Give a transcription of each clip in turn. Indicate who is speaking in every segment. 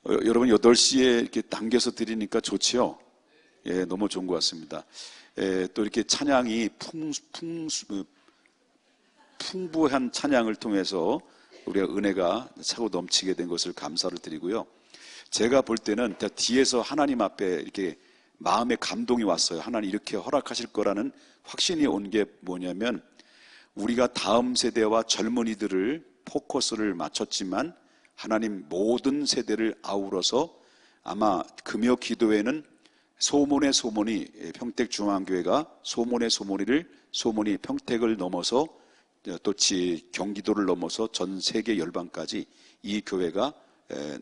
Speaker 1: 여러분 8시에 이렇게 당겨서 드리니까 좋지요? 예, 너무 좋은 것 같습니다. 예, 또 이렇게 찬양이 풍부한 찬양을 통해서 우리가 은혜가 차고 넘치게 된 것을 감사를 드리고요. 제가 볼 때는 뒤에서 하나님 앞에 이렇게 마음의 감동이 왔어요. 하나님 이렇게 허락하실 거라는 확신이 온 게 뭐냐면, 우리가 다음 세대와 젊은이들을 포커스를 맞췄지만 하나님 모든 세대를 아우러서 아마 금요 기도회는 소문의 소문이, 평택중앙교회가 소문의 소문이 평택을 넘어서 또 경기도를 넘어서 전 세계 열방까지 이 교회가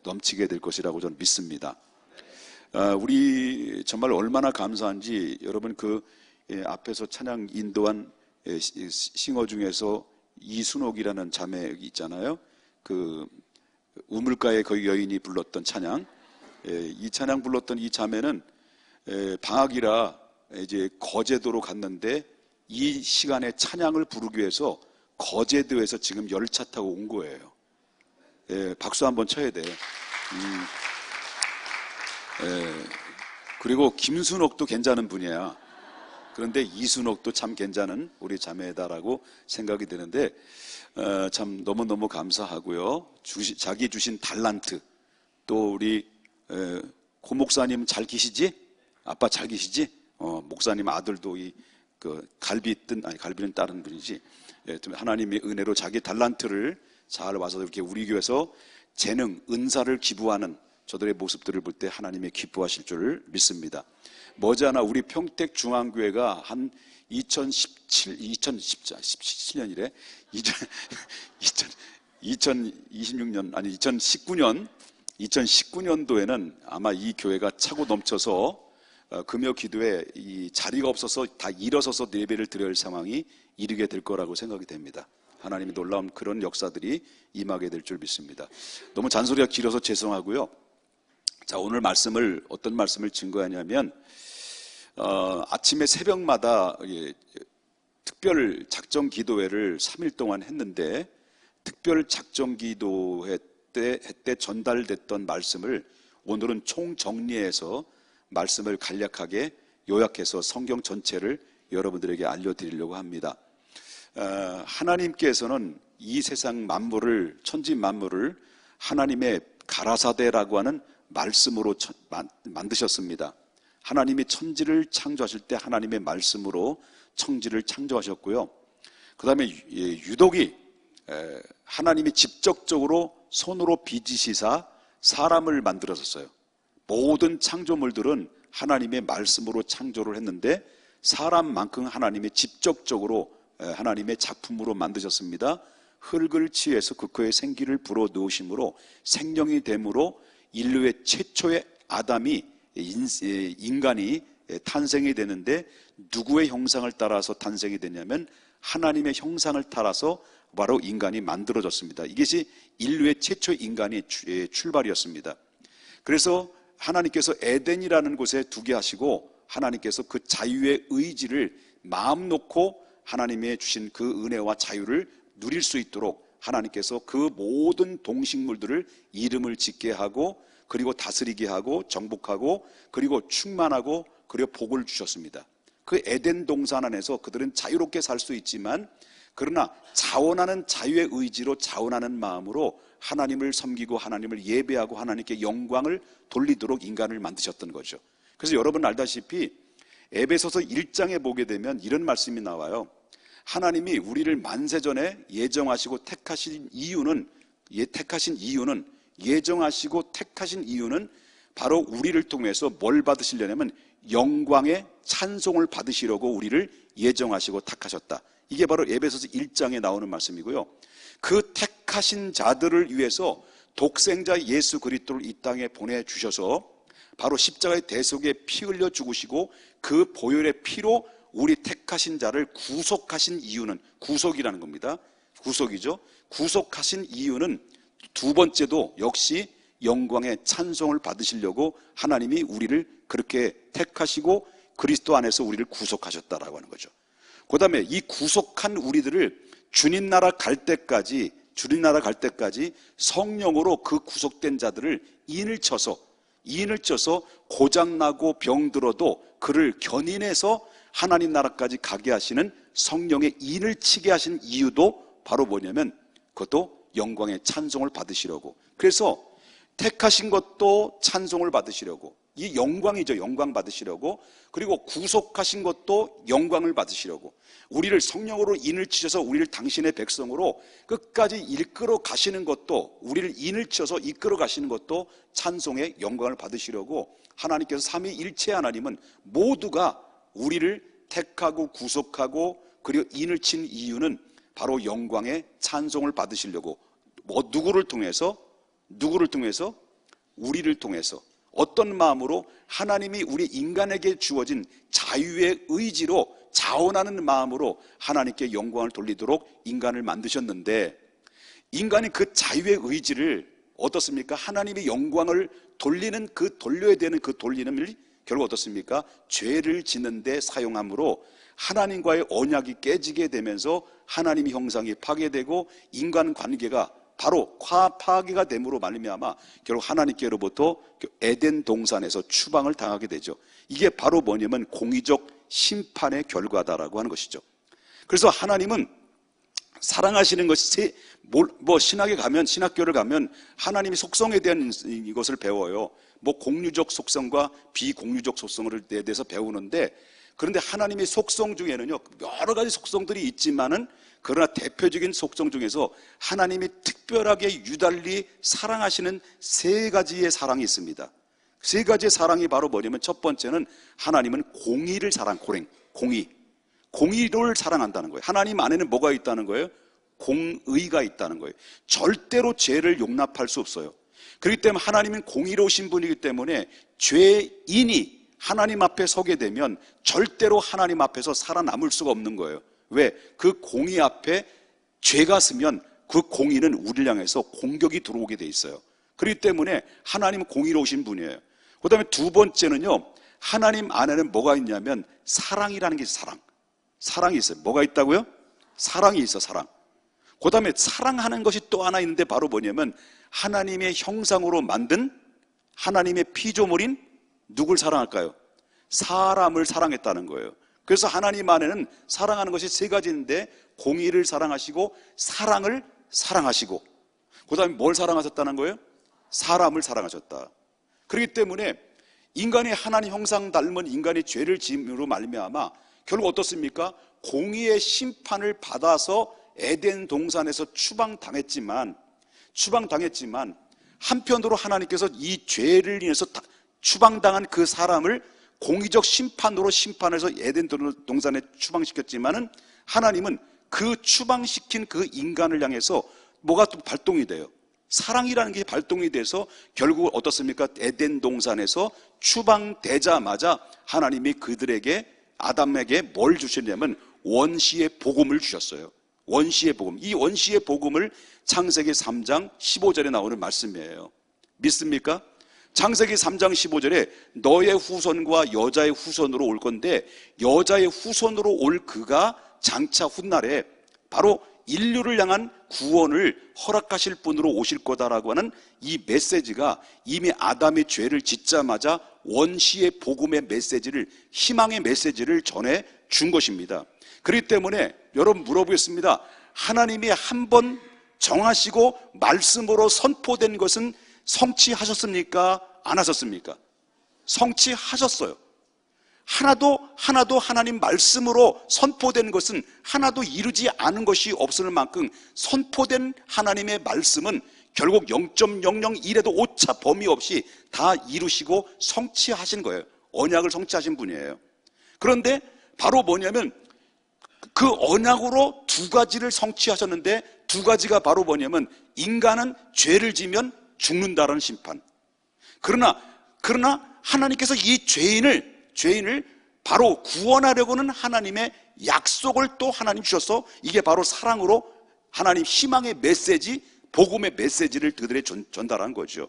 Speaker 1: 넘치게 될 것이라고 저는 믿습니다. 우리 정말 얼마나 감사한지, 여러분 앞에서 찬양 인도한 싱어 중에서 이순옥이라는 자매 있잖아요. 우물가에 거기 여인이 불렀던 찬양, 이 찬양 불렀던 이 자매는 방학이라 이제 거제도로 갔는데 이 시간에 찬양을 부르기 위해서 거제도에서 지금 열차 타고 온 거예요. 박수 한번 쳐야 돼. 그리고 김순옥도 괜찮은 분이야. 그런데 이순옥도 참 괜찮은 우리 자매다라고 생각이 되는데, 참 너무너무 감사하고요. 자기 주신 달란트, 또 우리 고 목사님 잘 계시지? 아빠 잘 계시지? 목사님 아들도 갈비는 다른 분이지. 하나님의 은혜로 자기 달란트를 잘 와서 이렇게 우리 교회에서 재능, 은사를 기부하는 저들의 모습들을 볼 때 하나님이 기뻐하실 줄 믿습니다. 머지않아 우리 평택중앙교회가 한 2017년이래. 2019년도에는 아마 이 교회가 차고 넘쳐서 금요 기도에 이 자리가 없어서 다 일어서서 예배를 드려야 할 상황이 이르게 될 거라고 생각이 됩니다. 하나님이 놀라운 그런 역사들이 임하게 될 줄 믿습니다. 너무 잔소리가 길어서 죄송하고요. 자, 오늘 어떤 말씀을 증거하냐면, 아침에 새벽마다 특별 작정 기도회를 3일 동안 했는데, 특별 작정 기도회 때 전달됐던 말씀을 오늘은 총정리해서 말씀을 간략하게 요약해서 성경 전체를 여러분들에게 알려드리려고 합니다. 하나님께서는 이 세상 만물을, 천지 만물을 하나님의 가라사대라고 하는 말씀으로 만드셨습니다. 하나님이 천지를 창조하실 때 하나님의 말씀으로 천지를 창조하셨고요. 그 다음에 유독이 하나님이 직접적으로 손으로 빚으시사 사람을 만들었어요. 모든 창조물들은 하나님의 말씀으로 창조를 했는데, 사람만큼 하나님이 직접적으로 하나님의 작품으로 만드셨습니다. 흙을 취해서 그의 생기를 불어 넣으심으로 생명이 됨으로 인류의 최초의 아담이, 인간이 탄생이 되는데, 누구의 형상을 따라서 탄생이 되냐면 하나님의 형상을 따라서 바로 인간이 만들어졌습니다. 이것이 인류의 최초의 인간의 출발이었습니다. 그래서 하나님께서 에덴이라는 곳에 두게 하시고, 하나님께서 그 자유의 의지를 마음 놓고 하나님의 주신 그 은혜와 자유를 누릴 수 있도록 하나님께서 그 모든 동식물들을 이름을 짓게 하고, 그리고 다스리게 하고, 정복하고, 그리고 충만하고, 그리고 복을 주셨습니다. 그 에덴 동산 안에서 그들은 자유롭게 살 수 있지만, 그러나 자원하는 자유의 의지로, 자원하는 마음으로 하나님을 섬기고 하나님을 예배하고 하나님께 영광을 돌리도록 인간을 만드셨던 거죠. 그래서 여러분 알다시피 에베소서 1장에 보게 되면 이런 말씀이 나와요. 하나님이 우리를 만세전에 예정하시고 택하신 이유는, 예정하시고 택하신 이유는 바로 우리를 통해서 뭘 받으시려냐면 영광의 찬송을 받으시려고 우리를 예정하시고 택하셨다. 이게 바로 에베소서 1장에 나오는 말씀이고요. 그 택하신 자들을 위해서 독생자 예수 그리스도를 이 땅에 보내주셔서 바로 십자가의 대속에 피 흘려 죽으시고 그 보혈의 피로 우리 택하신 자를 구속하신 이유는, 구속이라는 겁니다. 구속이죠. 구속하신 이유는 두 번째도 역시 영광의 찬송을 받으시려고 하나님이 우리를 그렇게 택하시고 그리스도 안에서 우리를 구속하셨다라고 하는 거죠. 그 다음에 이 구속한 우리들을 주님 나라 갈 때까지 주님 나라 갈 때까지 성령으로 그 구속된 자들을 인을 쳐서 고장나고 병들어도 그를 견인해서 하나님 나라까지 가게 하시는 성령의 인을 치게 하신 이유도 바로 뭐냐면 그것도 영광의 찬송을 받으시려고. 그래서 택하신 것도 찬송을 받으시려고, 이 영광이죠. 영광 받으시려고. 그리고 구속하신 것도 영광을 받으시려고, 우리를 성령으로 인을 치셔서 우리를 당신의 백성으로 끝까지 이끌어 가시는 것도, 우리를 인을 쳐서 이끌어 가시는 것도 찬송의 영광을 받으시려고 하나님께서 삼위일체 하나님은 모두가 우리를 택하고 구속하고 그리고 인을 친 이유는 바로 영광의 찬송을 받으시려고. 누구를 통해서? 우리를 통해서. 어떤 마음으로? 하나님이 우리 인간에게 주어진 자유의 의지로, 자원하는 마음으로 하나님께 영광을 돌리도록 인간을 만드셨는데, 인간이 그 자유의 의지를 어떻습니까? 하나님의 영광을 돌리는 돌려야 되는 그 돌리는 결국 어떻습니까? 죄를 짓는 데 사용함으로 하나님과의 언약이 깨지게 되면서 하나님의 형상이 파괴되고 인간관계가 바로 파괴가 됨으로 말미암아 결국 하나님께로부터 에덴 동산에서 추방을 당하게 되죠. 이게 바로 뭐냐면 공의적 심판의 결과다라고 하는 것이죠. 그래서 하나님은 사랑하시는 것이 신학에 가면, 신학교를 가면 하나님의 속성에 대한 이것을 배워요. 공유적 속성과 비공유적 속성에 대해서 배우는데, 그런데 하나님의 속성 중에는요 여러 가지 속성들이 있지만은, 그러나 대표적인 속성 중에서 하나님이 특별하게 유달리 사랑하시는 세 가지의 사랑이 있습니다. 세 가지의 사랑이 바로 뭐냐면, 첫 번째는 하나님은 공의를 공의를 사랑한다는 거예요. 하나님 안에는 뭐가 있다는 거예요? 공의가 있다는 거예요. 절대로 죄를 용납할 수 없어요. 그렇기 때문에 하나님은 공의로우신 분이기 때문에 죄인이 하나님 앞에 서게 되면 절대로 하나님 앞에서 살아남을 수가 없는 거예요. 왜? 그 공의 앞에 죄가 쓰면 그 공의는 우리를 향해서 공격이 들어오게 돼 있어요. 그렇기 때문에 하나님은 공의로우신 분이에요. 그 다음에 두 번째는요, 하나님 안에는 뭐가 있냐면 사랑이라는 게 있어요. 사랑이 있어요. 뭐가 있다고요? 사랑이 있어. 사랑. 그 다음에 사랑하는 것이 또 하나 있는데 바로 뭐냐면 하나님의 형상으로 만든 하나님의 피조물인 누굴 사랑할까요? 사람을 사랑했다는 거예요. 그래서 하나님 안에는 사랑하는 것이 세 가지인데, 공의를 사랑하시고 사랑을 사랑하시고 그 다음에 뭘 사랑하셨다는 거예요? 사람을 사랑하셨다. 그렇기 때문에 인간이 하나님 형상 닮은 인간이 죄를 지음으로 말미암아 결국 어떻습니까? 공의의 심판을 받아서 에덴 동산에서 추방당했지만 한편으로 하나님께서 이 죄를 인해서 추방당한 그 사람을 공의적 심판으로 심판해서 에덴 동산에 추방시켰지만은, 하나님은 그 추방시킨 그 인간을 향해서 뭐가 또 발동이 돼요? 사랑이라는 게 발동이 돼서 결국 어떻습니까? 에덴 동산에서 추방되자마자 하나님이 그들에게, 아담에게 뭘 주셨냐면 원시의 복음을 주셨어요. 원시의 복음. 이 원시의 복음을 창세기 3장 15절에 나오는 말씀이에요. 믿습니까? 창세기 3장 15절에 너의 후손과 여자의 후손으로 올 건데, 여자의 후손으로 올 그가 장차 훗날에 바로 인류를 향한 구원을 허락하실 분으로 오실 거다라고 하는 이 메시지가 이미 아담이 죄를 짓자마자 원시의 복음의 메시지를, 희망의 메시지를 전해 준 것입니다. 그렇기 때문에 여러분 물어보겠습니다. 하나님이 한번 정하시고 말씀으로 선포된 것은 성취하셨습니까? 안 하셨습니까? 성취하셨어요. 하나도 하나님 말씀으로 선포된 것은 하나도 이루지 않은 것이 없을 만큼 선포된 하나님의 말씀은 결국 0.001에도 오차 범위 없이 다 이루시고 성취하신 거예요. 언약을 성취하신 분이에요. 그런데 바로 뭐냐면 그 언약으로 두 가지를 성취하셨는데, 두 가지가 바로 뭐냐면 인간은 죄를 지면 죽는다라는 심판. 그러나 하나님께서 이 죄인을 바로 구원하려고는 하나님의 약속을 또 하나님 주셔서, 이게 바로 사랑으로 하나님 희망의 메시지, 복음의 메시지를 그들에게 전달한 거죠.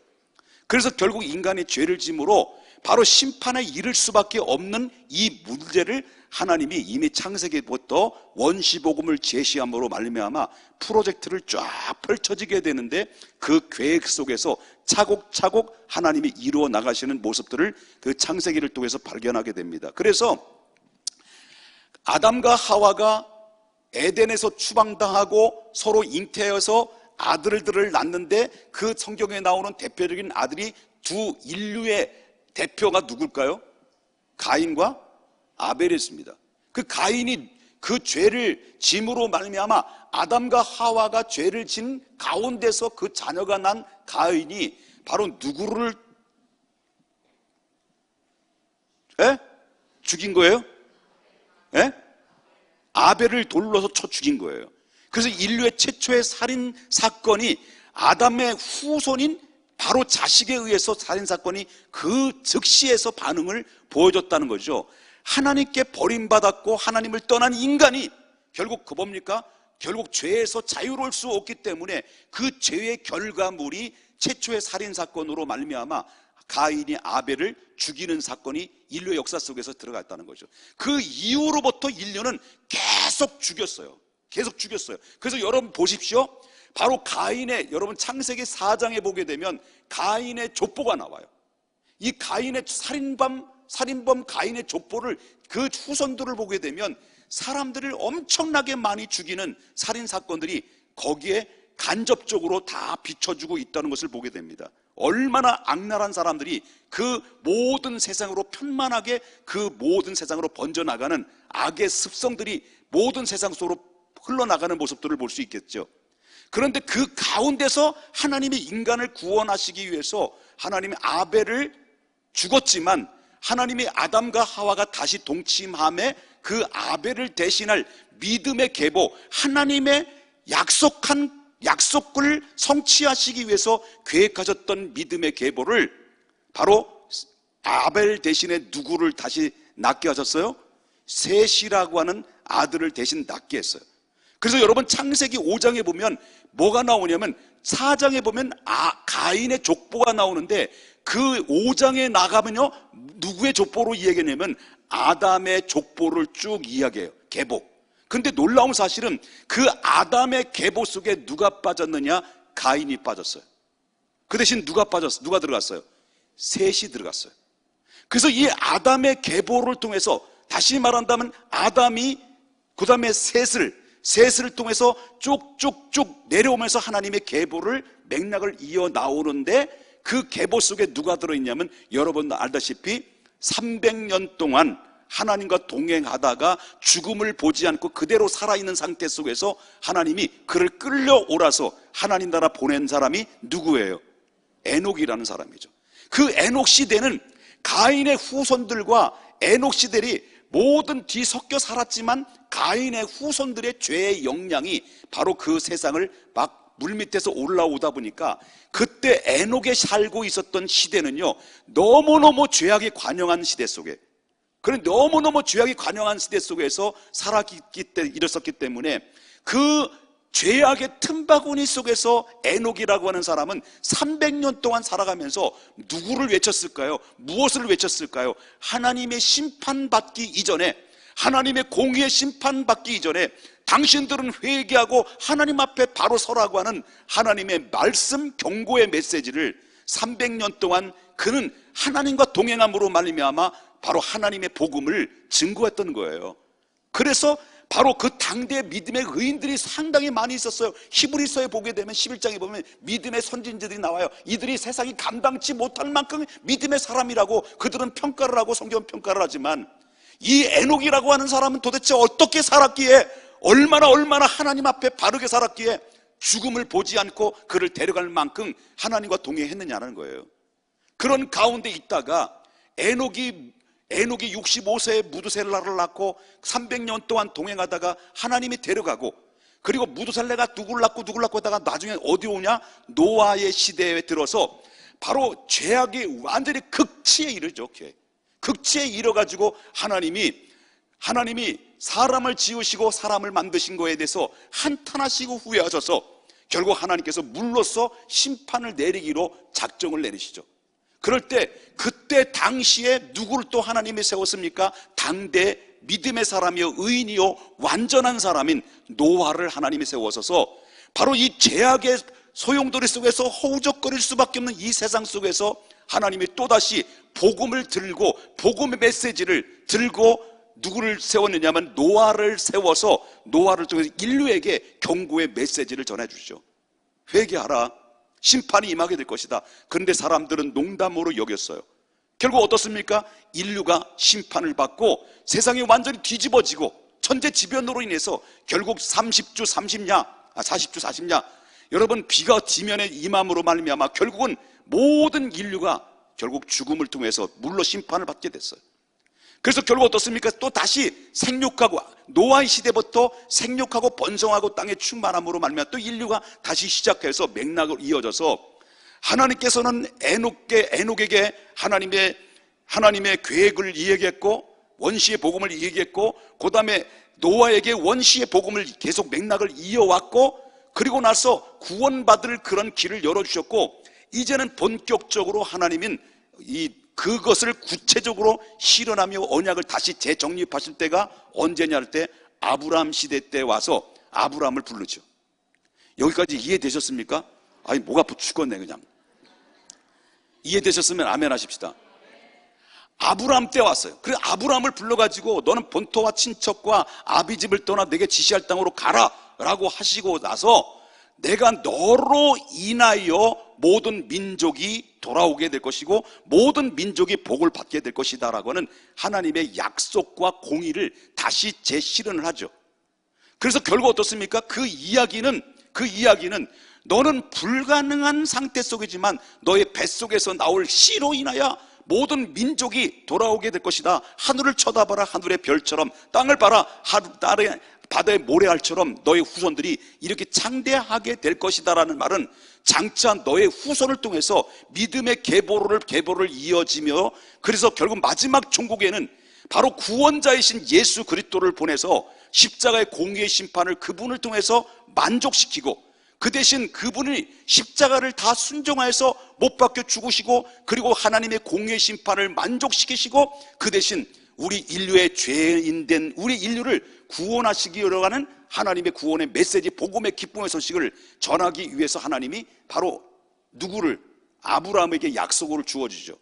Speaker 1: 그래서 결국 인간이 죄를 짐으로 바로 심판에 이를 수밖에 없는 이 문제를 하나님이 이미 창세기부터 원시복음을 제시함으로 말미암아 프로젝트를 쫙 펼쳐지게 되는데, 그 계획 속에서 차곡차곡 하나님이 이루어 나가시는 모습들을 그 창세기를 통해서 발견하게 됩니다. 그래서 아담과 하와가 에덴에서 추방당하고 서로 잉태해서 아들들을 낳는데, 그 성경에 나오는 대표적인 아들이 두 인류의 대표가 누굴까요? 가인과 아벨이었습니다. 그 가인이 그 죄를 짐으로 말미암아 아담과 하와가 죄를 진 가운데서 그 자녀가 난 가인이 바로 누구를 죽인 거예요? 아벨을 돌로서 쳐 죽인 거예요. 그래서 인류의 최초의 살인 사건이 아담의 후손인 바로 자식에 의해서 살인 사건이 그 즉시에서 반응을 보여줬다는 거죠. 하나님께 버림받았고 하나님을 떠난 인간이 결국 그 뭡니까? 결국 죄에서 자유로울 수 없기 때문에 그 죄의 결과물이 최초의 살인 사건으로 말미암아 가인이 아벨을 죽이는 사건이 인류의 역사 속에서 들어갔다는 거죠. 그 이후로부터 인류는 계속 죽였어요. 그래서 여러분 보십시오. 바로 가인의, 여러분 창세기 4장에 보게 되면 가인의 족보가 나와요. 이 가인의 살인범 가인의 족보를, 그 후손들을 보게 되면 사람들을 엄청나게 많이 죽이는 살인 사건들이 거기에 간접적으로 다 비춰주고 있다는 것을 보게 됩니다. 얼마나 악랄한 사람들이 그 모든 세상으로 편만하게 그 모든 세상으로 번져나가는 악의 습성들이 모든 세상 속으로 흘러나가는 모습들을 볼 수 있겠죠. 그런데 그 가운데서 하나님이 인간을 구원하시기 위해서 하나님이 아벨을 죽었지만 하나님이 아담과 하와가 다시 동침함에 그 아벨을 대신할 믿음의 계보, 하나님의 약속을 성취하시기 위해서 계획하셨던 믿음의 계보를 바로 아벨 대신에 누구를 다시 낳게 하셨어요? 셋이라고 하는 아들을 대신 낳게 했어요. 그래서 여러분 창세기 5장에 보면 뭐가 나오냐면 4장에 보면 가인의 족보가 나오는데 그 5장에 나가면요 누구의 족보로 이야기하냐면 아담의 족보를 쭉 이야기해요. 계보. 근데 놀라운 사실은 그 아담의 계보 속에 누가 빠졌느냐? 가인이 빠졌어요. 그 대신 누가 들어갔어요? 셋이 들어갔어요. 그래서 이 아담의 계보를 통해서, 다시 말한다면 아담이 그 다음에 셋을 통해서 쭉쭉쭉 내려오면서 하나님의 계보를 맥락을 이어 나오는데, 그 계보 속에 누가 들어있냐면 여러분 알다시피 300년 동안 하나님과 동행하다가 죽음을 보지 않고 그대로 살아있는 상태 속에서 하나님이 그를 끌려오라서 하나님 나라 보낸 사람이 누구예요? 에녹이라는 사람이죠. 그 에녹 시대는 가인의 후손들과 에녹 시대들이 모든 뒤섞여 살았지만 가인의 후손들의 죄의 영향이 바로 그 세상을 막 물밑에서 올라오다 보니까 그때 에녹에 살고 있었던 시대는요 너무너무 죄악이 관영한 시대 속에, 그런 너무너무 죄악이 관영한 시대 속에서 일었었기 때문에 그 죄악의 틈바구니 속에서 에녹이라고 하는 사람은 300년 동안 살아가면서 누구를 외쳤을까요? 무엇을 외쳤을까요? 하나님의 심판받기 이전에, 하나님의 공의의 심판받기 이전에 당신들은 회개하고 하나님 앞에 바로 서라고 하는 하나님의 말씀, 경고의 메시지를 300년 동안 그는 하나님과 동행함으로 말미암아 바로 하나님의 복음을 증거했던 거예요. 그래서 바로 그 당대의 믿음의 의인들이 상당히 많이 있었어요. 히브리서에 보게 되면 11장에 보면 믿음의 선진들이 나와요. 이들이 세상이 감당치 못할 만큼 믿음의 사람이라고 그들은 평가를 하고 성경은 평가를 하지만, 이 에녹이라고 하는 사람은 도대체 어떻게 살았기에, 얼마나 하나님 앞에 바르게 살았기에 죽음을 보지 않고 그를 데려갈 만큼 하나님과 동행했느냐는 거예요. 그런 가운데 있다가 에녹이 65세에 무두셀라를 낳고 300년 동안 동행하다가 하나님이 데려가고, 그리고 무두셀라가 누굴 낳고 하다가 나중에 어디 오냐? 노아의 시대에 들어서 바로 죄악이 완전히 극치에 이르죠. 극치에 이르가지고 하나님이 사람을 지으시고 사람을 만드신 거에 대해서 한탄하시고 후회하셔서 결국 하나님께서 물로써 심판을 내리기로 작정을 내리시죠. 그럴 때 그때 당시에 누구를 또 하나님이 세웠습니까? 당대 믿음의 사람이요 의인이요 완전한 사람인 노아를 하나님이 세워서서 바로 이 죄악의 소용돌이 속에서 허우적거릴 수밖에 없는 이 세상 속에서 하나님이 또다시 복음을 들고 복음의 메시지를 들고 누구를 세웠느냐면 노아를 세워서 노아를 통해서 인류에게 경고의 메시지를 전해주죠. 회개하라, 심판이 임하게 될 것이다. 그런데 사람들은 농담으로 여겼어요. 결국 어떻습니까? 인류가 심판을 받고 세상이 완전히 뒤집어지고 천재지변으로 인해서 결국 30주 30냐 40주 40냐 여러분 비가 지면에 임함으로 말미암아 결국은 모든 인류가 결국 죽음을 통해서 물로 심판을 받게 됐어요. 그래서 결국 어떻습니까? 또 다시 생육하고 노아의 시대부터 생육하고 번성하고 땅의 충만함으로 말미암아 또 인류가 다시 시작해서 맥락을 이어져서 하나님께서는 에녹에게 하나님의 계획을 이야기했고 원시의 복음을 이야기했고 그 다음에 노아에게 원시의 복음을 계속 맥락을 이어왔고 그리고 나서 구원받을 그런 길을 열어주셨고 이제는 본격적으로 하나님은 그것을 구체적으로 실현하며 언약을 다시 재정립하실 때가 언제냐 할 때 아브라함 시대 때 와서 아브라함을 부르죠. 여기까지 이해되셨습니까? 아니 목 아파 죽겠네 그냥. 이해되셨으면 아멘 하십시다. 아브라함 때 왔어요. 그래서 아브라함을 불러가지고 너는 본토와 친척과 아비집을 떠나 내게 지시할 땅으로 가라 라고 하시고 나서 내가 너로 인하여 모든 민족이 돌아오게 될 것이고 모든 민족이 복을 받게 될 것이다 라고 하는 하나님의 약속과 공의를 다시 재실현을 하죠. 그래서 결국 어떻습니까? 그 이야기는 너는 불가능한 상태 속이지만 너의 뱃속에서 나올 씨로 인하여 모든 민족이 돌아오게 될 것이다. 하늘을 쳐다봐라. 하늘의 별처럼 땅을 봐라. 바다의 모래알처럼 너의 후손들이 이렇게 창대하게 될 것이다 라는 말은 장차 너의 후손을 통해서 믿음의 계보를 이어지며 그래서 결국 마지막 종국에는 바로 구원자이신 예수 그리스도를 보내서 십자가의 공의의 심판을 그분을 통해서 만족시키고 그 대신 그분이 십자가를 다 순종하여서 못 박혀 죽으시고 그리고 하나님의 공의의 심판을 만족시키시고 그 대신 우리 인류의 죄인된 우리 인류를 구원하시기 위해서 하는 하나님의 구원의 메시지 복음의 기쁨의 소식을 전하기 위해서 하나님이 바로 누구를 아브라함에게 약속을 주어주죠.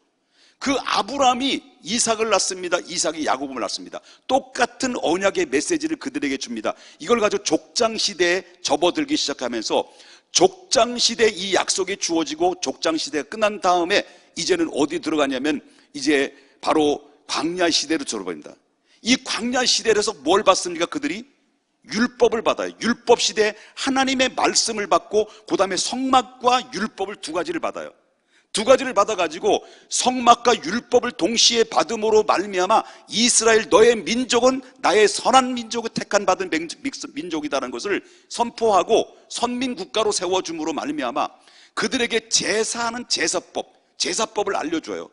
Speaker 1: 그 아브라함이 이삭을 낳습니다. 이삭이 야곱을 낳습니다. 똑같은 언약의 메시지를 그들에게 줍니다. 이걸 가지고 족장시대에 접어들기 시작하면서 족장시대에 이 약속이 주어지고 족장시대가 끝난 다음에 이제는 어디 들어가냐면 이제 바로 광야시대로 들어버립니다. 이 광야시대에서 뭘 받습니까? 그들이 율법을 받아요. 율법시대에 하나님의 말씀을 받고 그 다음에 성막과 율법을 두 가지를 받아요. 두 가지를 받아가지고 성막과 율법을 동시에 받음으로 말미암아 이스라엘 너의 민족은 나의 선한 민족을 택한 받은 민족이다라는 것을 선포하고 선민국가로 세워줌으로 말미암아 그들에게 제사하는 제사법을 알려줘요.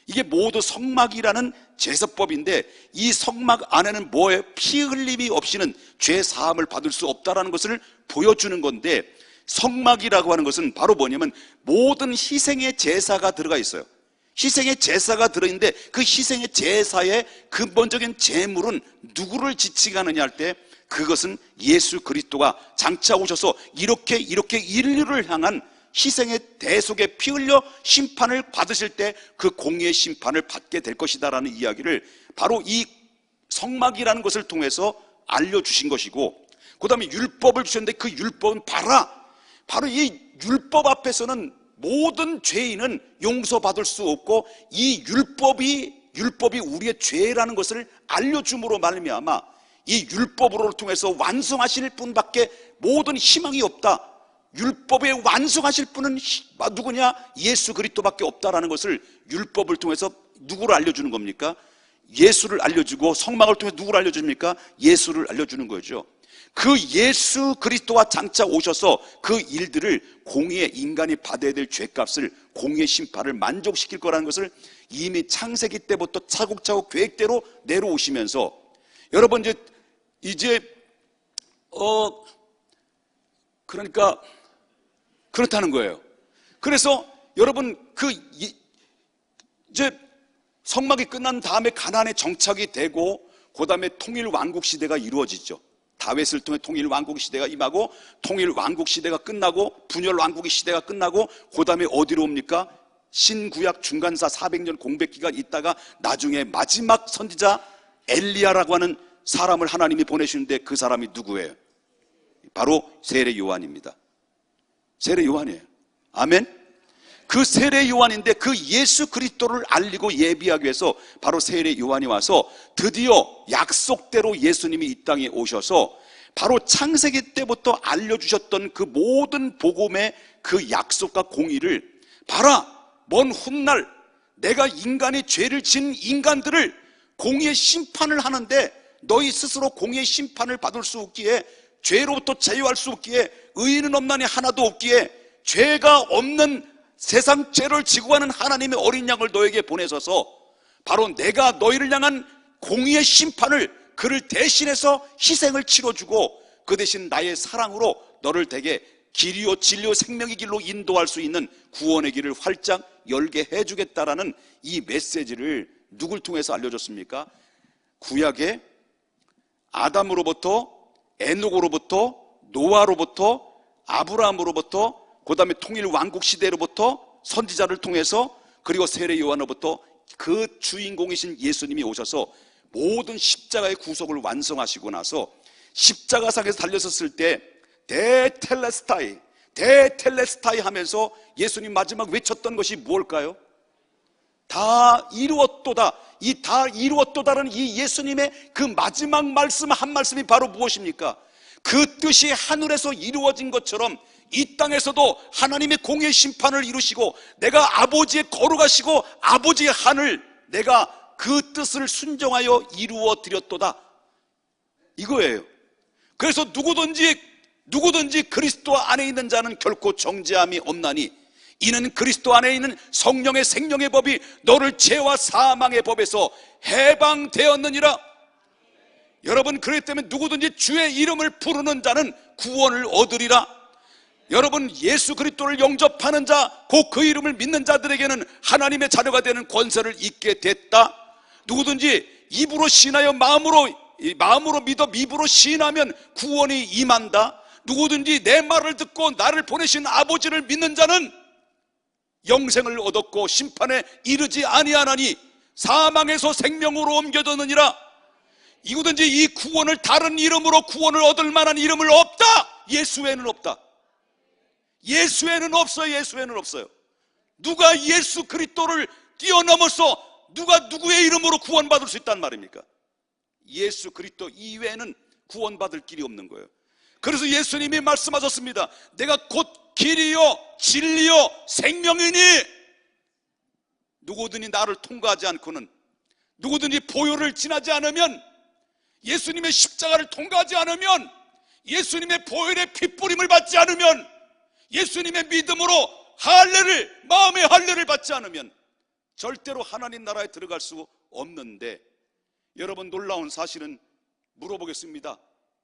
Speaker 1: 이게 모두 성막이라는 제사법인데 이 성막 안에는 뭐예요? 피 흘림이 없이는 죄 사함을 받을 수 없다라는 것을 보여주는 건데 성막이라고 하는 것은 바로 뭐냐면 모든 희생의 제사가 들어가 있어요. 희생의 제사가 들어있는데 그 희생의 제사의 근본적인 제물은 누구를 지칭하느냐 할 때 그것은 예수 그리스도가 장차 오셔서 이렇게 인류를 향한 희생의 대속에 피 흘려 심판을 받으실 때 그 공의의 심판을 받게 될 것이다 라는 이야기를 바로 이 성막이라는 것을 통해서 알려주신 것이고 그 다음에 율법을 주셨는데 그 율법은 바로 이 율법 앞에서는 모든 죄인은 용서받을 수 없고 이 율법이 우리의 죄라는 것을 알려줌으로 말미암아 이 율법으로 통해서 완성하실 분밖에 모든 희망이 없다. 율법에 완성하실 분은 누구냐? 예수 그리스도밖에 없다라는 것을 율법을 통해서 누구를 알려주는 겁니까? 예수를 알려주고 성막을 통해서 누구를 알려줍니까? 예수를 알려주는 거죠. 그 예수 그리스도와 장차 오셔서 그 일들을 공의의 인간이 받아야 될 죄값을 공의의 심판을 만족시킬 거라는 것을 이미 창세기 때부터 차곡차곡 계획대로 내려오시면서 여러분 이제 그러니까 그렇다는 거예요. 그래서 여러분 이제 성막이 끝난 다음에 가나안에 정착이 되고 그 다음에 통일 왕국 시대가 이루어지죠. 다윗을 통해 통일 왕국 시대가 임하고 통일 왕국 시대가 끝나고 분열 왕국의 시대가 끝나고 그 다음에 어디로 옵니까? 신구약 중간사 400년 공백 기간 있다가 나중에 마지막 선지자 엘리야라고 하는 사람을 하나님이 보내시는데 그 사람이 누구예요? 바로 세례 요한입니다. 세례 요한이에요. 아멘. 그 세례 요한인데 그 예수 그리스도를 알리고 예비하기 위해서 바로 세례 요한이 와서 드디어 약속대로 예수님이 이 땅에 오셔서 바로 창세기 때부터 알려주셨던 그 모든 복음의 그 약속과 공의를 봐라, 먼 훗날 내가 인간이 죄를 지은 인간들을 공의의 심판을 하는데 너희 스스로 공의의 심판을 받을 수 없기에, 죄로부터 자유할 수 없기에, 의인은 없나니 하나도 없기에, 죄가 없는 세상 죄를 지고 가는 하나님의 어린 양을 너에게 보내셔서 바로 내가 너희를 향한 공의의 심판을, 그를 대신해서 희생을 치러주고 그 대신 나의 사랑으로 너를 되게 길이요 진리요 생명의 길로 인도할 수 있는 구원의 길을 활짝 열게 해주겠다라는 이 메시지를 누굴 통해서 알려줬습니까? 구약의 아담으로부터, 에녹으로부터, 노아로부터, 아브라함으로부터, 그 다음에 통일 왕국 시대로부터 선지자를 통해서, 그리고 세례 요한으로부터 그 주인공이신 예수님이 오셔서 모든 십자가의 구속을 완성하시고 나서 십자가상에서 달렸었을 때 대텔레스타이 하면서 예수님 마지막 외쳤던 것이 무엇일까요? 다 이루었도다. 이 다 이루었도다라는 이 예수님의 그 마지막 말씀 한 말씀이 바로 무엇입니까? 그 뜻이 하늘에서 이루어진 것처럼 이 땅에서도 하나님의 공의 심판을 이루시고 내가 아버지의 거룩하시고 아버지의 하늘, 내가 그 뜻을 순종하여 이루어 드렸도다, 이거예요. 그래서 누구든지 그리스도 안에 있는 자는 결코 정죄함이 없나니 이는 그리스도 안에 있는 성령의 생명의 법이 너를 죄와 사망의 법에서 해방되었느니라. 여러분, 그렇기 때문에 누구든지 주의 이름을 부르는 자는 구원을 얻으리라. 여러분, 예수 그리스도를 영접하는 자, 곧 그 이름을 믿는 자들에게는 하나님의 자녀가 되는 권세를 잊게 됐다. 누구든지 입으로 신하여 마음으로 믿어 입으로 시인하면 구원이 임한다. 누구든지 내 말을 듣고 나를 보내신 아버지를 믿는 자는 영생을 얻었고 심판에 이르지 아니하나니 사망에서 생명으로 옮겨졌느니라. 이구든지 이 구원을 다른 이름으로 구원을 얻을 만한 이름을 없다. 예수 외에는 없다. 예수 외에는 없어요. 예수 외에는 없어요. 누가 예수 그리스도를 뛰어넘어서 누가 누구의 이름으로 구원받을 수 있단 말입니까? 예수 그리스도 이외에는 구원받을 길이 없는 거예요. 그래서 예수님이 말씀하셨습니다. 내가 곧 길이요 진리요 생명이니 누구든지 나를 통과하지 않고는, 누구든지 보혈을 지나지 않으면, 예수님의 십자가를 통과하지 않으면, 예수님의 보혈의 핏뿌림을 받지 않으면, 예수님의 믿음으로 할례를, 마음의 할례를 받지 않으면 절대로 하나님 나라에 들어갈 수 없는데, 여러분, 놀라운 사실은 물어보겠습니다.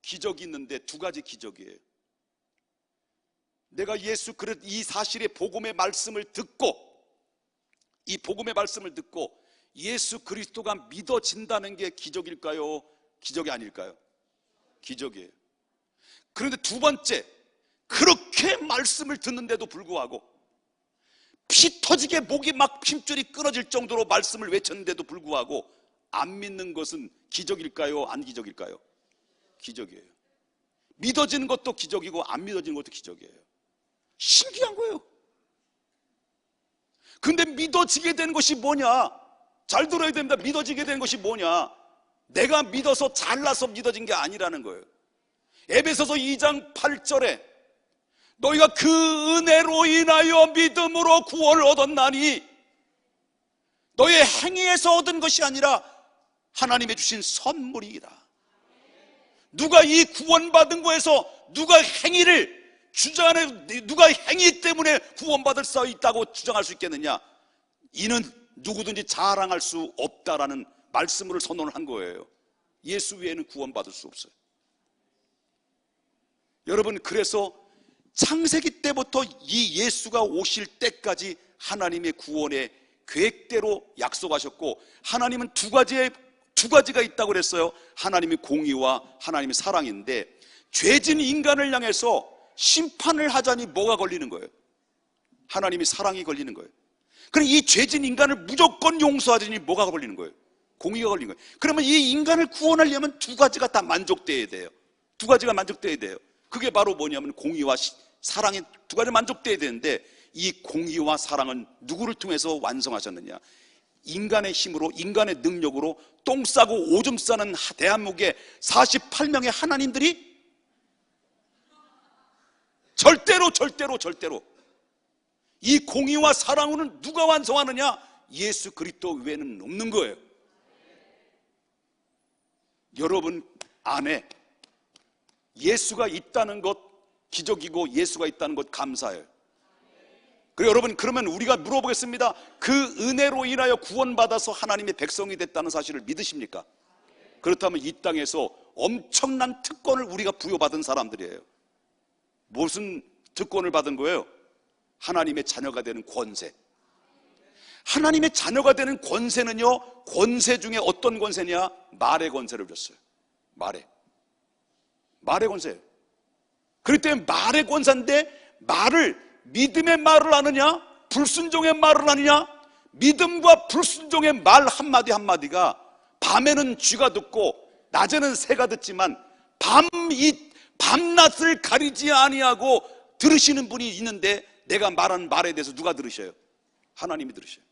Speaker 1: 기적이 있는데 두 가지 기적이에요. 내가 이 사실의 복음의 말씀을 듣고, 이 복음의 말씀을 듣고 예수 그리스도가 믿어진다는 게 기적일까요? 기적이 아닐까요? 기적이에요. 그런데 두 번째, 그렇게 말씀을 듣는데도 불구하고 피 터지게 목이 막 힘줄이 끊어질 정도로 말씀을 외쳤는데도 불구하고 안 믿는 것은 기적일까요? 안 기적일까요? 기적이에요. 믿어지는 것도 기적이고 안 믿어지는 것도 기적이에요. 신기한 거예요. 근데 믿어지게 된 것이 뭐냐? 잘 들어야 됩니다. 믿어지게 된 것이 뭐냐? 내가 믿어서 잘나서 믿어진 게 아니라는 거예요. 에베소서 2장 8절에 너희가 그 은혜로 인하여 믿음으로 구원을 얻었나니 너의 행위에서 얻은 것이 아니라 하나님의 주신 선물이라. 누가 이 구원받은 거에서 누가 행위를 주장하는, 누가 행위 때문에 구원받을 수 있다고 주장할 수 있겠느냐? 이는 누구든지 자랑할 수 없다라는 말씀을 선언을 한 거예요. 예수 외에는 구원받을 수 없어요. 여러분, 그래서 창세기 때부터 이 예수가 오실 때까지 하나님의 구원의 계획대로 약속하셨고, 하나님은 두 가지가 있다고 그랬어요. 하나님이 공의와 하나님이 사랑인데, 죄진 인간을 향해서 심판을 하자니 뭐가 걸리는 거예요? 하나님이 사랑이 걸리는 거예요. 그럼 이 죄진 인간을 무조건 용서하자니 뭐가 걸리는 거예요? 공의가 걸리는 거예요. 그러면 이 인간을 구원하려면 두 가지가 다 만족돼야 돼요. 두 가지가 만족돼야 돼요. 그게 바로 뭐냐면 공의와 사랑이 두 가지 만족돼야 되는데, 이 공의와 사랑은 누구를 통해서 완성하셨느냐? 인간의 힘으로, 인간의 능력으로 똥 싸고 오줌 싸는 대한민국의 48명의 하나님들이 절대로 이 공의와 사랑은 누가 완성하느냐? 예수 그리스도 외에는 없는 거예요. 여러분 안에 예수가 있다는 것 기적이고, 예수가 있다는 것 감사해요. 그리고 여러분, 그러면 우리가 물어보겠습니다. 그 은혜로 인하여 구원받아서 하나님의 백성이 됐다는 사실을 믿으십니까? 그렇다면 이 땅에서 엄청난 특권을 우리가 부여받은 사람들이에요. 무슨 특권을 받은 거예요? 하나님의 자녀가 되는 권세. 하나님의 자녀가 되는 권세는요, 권세 중에 어떤 권세냐? 말의 권세를 줬어요. 말의 권세예요. 그렇기 때문에 말의 권세인데, 믿음의 말을 하느냐, 불순종의 말을 하느냐? 믿음과 불순종의 말 한마디 한마디가 밤에는 쥐가 듣고 낮에는 새가 듣지만 밤낮을 가리지 아니하고 들으시는 분이 있는데, 내가 말하는 말에 대해서 누가 들으셔요? 하나님이 들으셔요.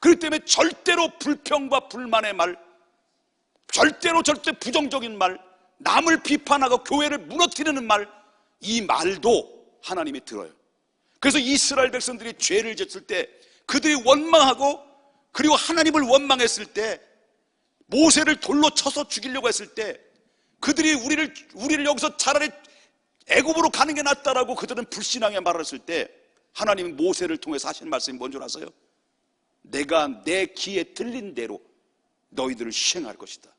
Speaker 1: 그렇기 때문에 절대로 불평과 불만의 말, 절대 부정적인 말, 남을 비판하고 교회를 무너뜨리는 말, 이 말도 하나님이 들어요. 그래서 이스라엘 백성들이 죄를 졌을 때, 그들이 원망하고, 그리고 하나님을 원망했을 때, 모세를 돌로 쳐서 죽이려고 했을 때, 그들이 우리를 여기서 차라리 애굽으로 가는 게 낫다라고 그들은 불신앙의 말을 했을 때, 하나님은 모세를 통해서 하신 말씀이 뭔 줄 아세요? 내가 내 귀에 들린 대로 너희들을 시행할 것이다.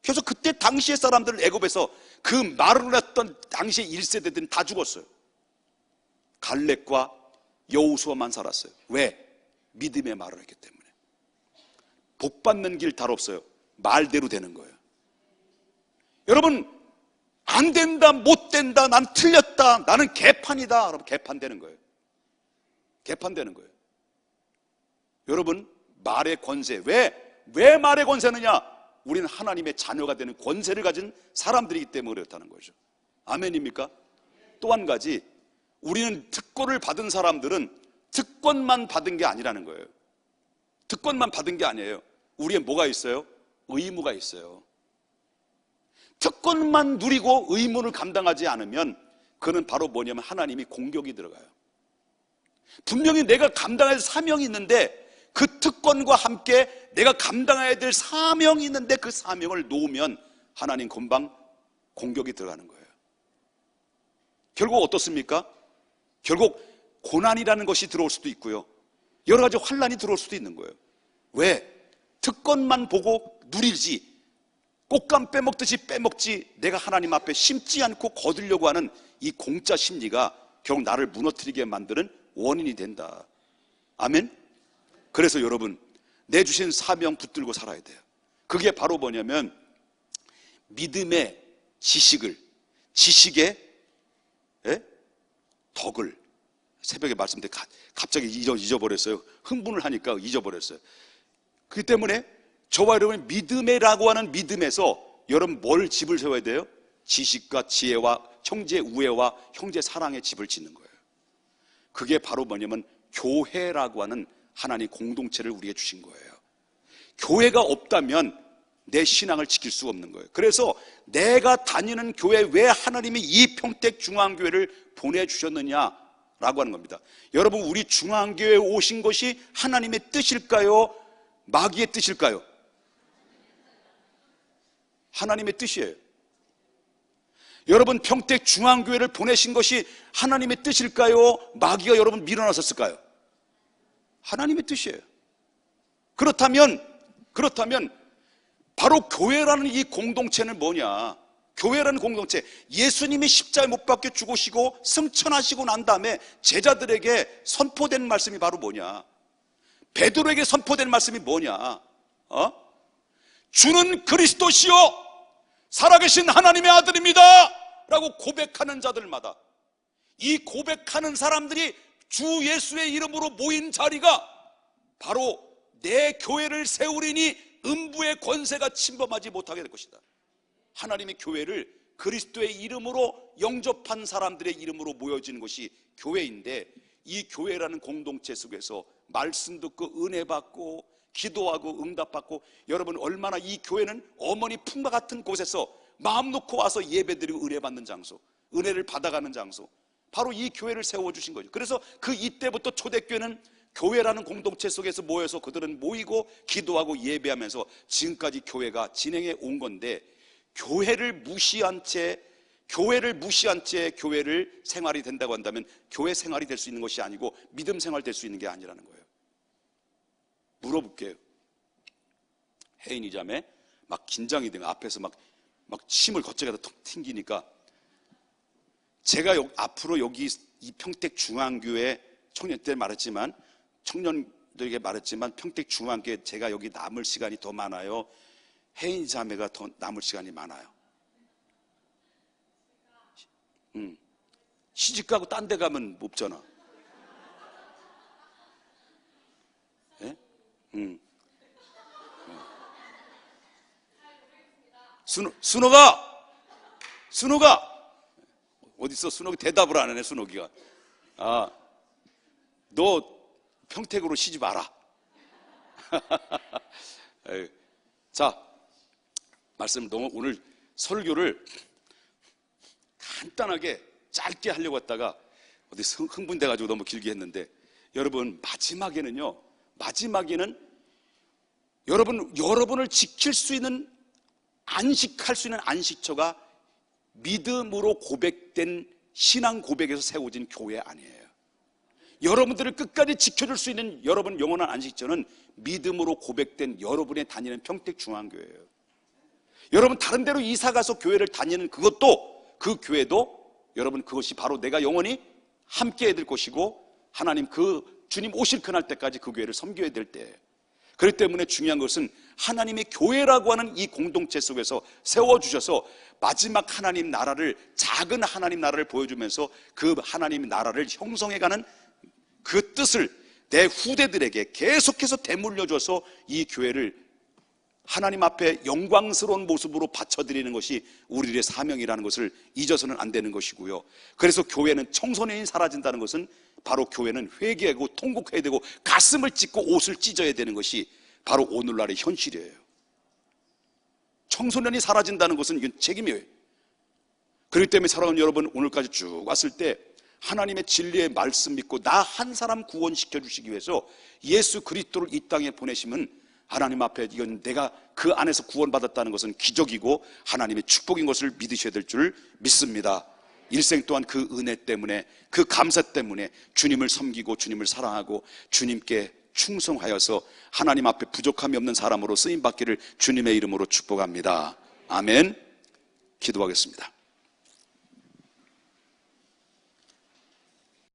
Speaker 1: 그래서 그때 당시의 사람들은 애굽에서 그 말을 했던 당시의 1세대들은 다 죽었어요. 갈렙과 여호수아만 살았어요. 왜? 믿음의 말을 했기 때문에. 복 받는 길 달 없어요. 말대로 되는 거예요. 여러분, 안 된다, 못 된다, 난 틀렸다, 나는 개판이다, 여러분, 개판되는 거예요. 개판되는 거예요. 여러분, 말의 권세. 왜 말의 권세느냐? 우리는 하나님의 자녀가 되는 권세를 가진 사람들이기 때문에 그렇다는 거죠. 아멘입니까? 또 한 가지, 우리는 특권을 받은 사람들은 특권만 받은 게 아니라는 거예요. 특권만 받은 게 아니에요. 우리의 뭐가 있어요? 의무가 있어요. 특권만 누리고 의무를 감당하지 않으면 그는 바로 뭐냐면 하나님이 공격이 들어가요. 분명히 내가 감당해야 될 사명이 있는데, 그 특권과 함께 내가 감당해야 될 사명이 있는데 그 사명을 놓으면 하나님 금방 공격이 들어가는 거예요. 결국 어떻습니까? 결국 고난이라는 것이 들어올 수도 있고요, 여러 가지 환난이 들어올 수도 있는 거예요. 왜? 특권만 보고 누리지, 꽃감 빼먹듯이 빼먹지, 내가 하나님 앞에 심지 않고 거두려고 하는 이 공짜 심리가 결국 나를 무너뜨리게 만드는 원인이 된다. 아멘? 그래서 여러분, 내주신 사명 붙들고 살아야 돼요. 그게 바로 뭐냐면 믿음의 지식의 덕을, 새벽에 말씀드린 갑자기 잊어버렸어요. 흥분을 하니까 잊어버렸어요. 그렇기 때문에 저와 여러분이 믿음이라고 하는 믿음에서 여러분 뭘 집을 세워야 돼요? 지식과 지혜와 형제 우애와 형제 사랑의 집을 짓는 거예요. 그게 바로 뭐냐면 교회라고 하는 하나님 공동체를 우리에게 주신 거예요. 교회가 없다면 내 신앙을 지킬 수가 없는 거예요. 그래서 내가 다니는 교회 왜 하나님이 이 평택 중앙교회를 보내주셨느냐라고 하는 겁니다. 여러분, 우리 중앙교회에 오신 것이 하나님의 뜻일까요? 마귀의 뜻일까요? 하나님의 뜻이에요. 여러분, 평택 중앙교회를 보내신 것이 하나님의 뜻일까요? 마귀가 여러분 밀어넣었을까요? 하나님의 뜻이에요. 그렇다면 바로 교회라는 이 공동체는 뭐냐? 교회라는 공동체, 예수님이 십자가에 못 박혀 죽으시고 승천하시고 난 다음에 제자들에게 선포된 말씀이 바로 뭐냐? 베드로에게 선포된 말씀이 뭐냐? 주는 그리스도시요 살아계신 하나님의 아들입니다 라고 고백하는 자들마다, 이 고백하는 사람들이 주 예수의 이름으로 모인 자리가 바로 내 교회를 세우리니 음부의 권세가 침범하지 못하게 될 것이다. 하나님의 교회를 그리스도의 이름으로 영접한 사람들의 이름으로 모여지는 것이 교회인데, 이 교회라는 공동체 속에서 말씀 듣고 은혜 받고 기도하고 응답받고, 여러분 얼마나 이 교회는 어머니 품과 같은 곳에서 마음 놓고 와서 예배드리고 은혜 받는 장소, 은혜를 받아가는 장소, 바로 이 교회를 세워주신 거죠. 그래서 그 이때부터 초대교회는 교회라는 공동체 속에서 모여서 그들은 모이고 기도하고 예배하면서 지금까지 교회가 진행해 온 건데, 교회를 무시한 채 교회를 생활이 된다고 한다면 교회 생활이 될 수 있는 것이 아니고 믿음 생활 될 수 있는 게 아니라는 거예요. 물어볼게요. 혜인이 자매 막 긴장이 되면 앞에서 막 침을 거쳐가다 톡 튕기니까, 제가 앞으로 여기 이 평택 중앙교회 청년 때 말했지만, 청년들에게 말했지만, 평택 중앙교회 제가 여기 남을 시간이 더 많아요? 혜인 자매가 더 남을 시간이 많아요? 시집 가고 딴 데 가면 없잖아. 예? 순호가 어디 있어? 순호기 대답을 안 하네. 순호기가. 너 평택으로 시집 와라. 자, 말씀 너무 오늘 설교를 간단하게 짧게 하려고 했다가 어디 흥분돼가지고 너무 길게 했는데, 여러분 마지막에는 여러분을 지킬 수 있는, 안식할 수 있는 안식처가 믿음으로 고백된 신앙 고백에서 세워진 교회 아니에요. 여러분들을 끝까지 지켜줄 수 있는 여러분 영원한 안식처는 믿음으로 고백된 여러분의 다니는 평택중앙교회예요. 여러분 다른 데로 이사가서 교회를 다니는 그것도, 그 교회도 여러분 그것이 바로 내가 영원히 함께 해야 될 것이고, 하나님 그 주님 오실 그날 때까지 그 교회를 섬겨야 될 때예요. 그렇기 때문에 중요한 것은 하나님의 교회라고 하는 이 공동체 속에서 세워주셔서 마지막 하나님 나라를, 작은 하나님 나라를 보여주면서 그 하나님 나라를 형성해가는 그 뜻을 내 후대들에게 계속해서 되물려줘서 이 교회를 하나님 앞에 영광스러운 모습으로 바쳐드리는 것이 우리들의 사명이라는 것을 잊어서는 안 되는 것이고요. 그래서 교회는 청소년이 사라진다는 것은 바로 교회는 회개하고 통곡해야 되고 가슴을 찢고 옷을 찢어야 되는 것이 바로 오늘날의 현실이에요. 청소년이 사라진다는 것은 이건 책임이에요. 그렇기 때문에 사랑하는 여러분, 오늘까지 쭉 왔을 때 하나님의 진리의 말씀 믿고 나 한 사람 구원시켜 주시기 위해서 예수 그리스도를 이 땅에 보내시면, 하나님 앞에 이건 내가 그 안에서 구원받았다는 것은 기적이고 하나님의 축복인 것을 믿으셔야 될 줄 믿습니다. 일생 동안 그 은혜 때문에, 그 감사 때문에 주님을 섬기고 주님을 사랑하고 주님께 충성하여서 하나님 앞에 부족함이 없는 사람으로 쓰임받기를 주님의 이름으로 축복합니다. 아멘. 기도하겠습니다.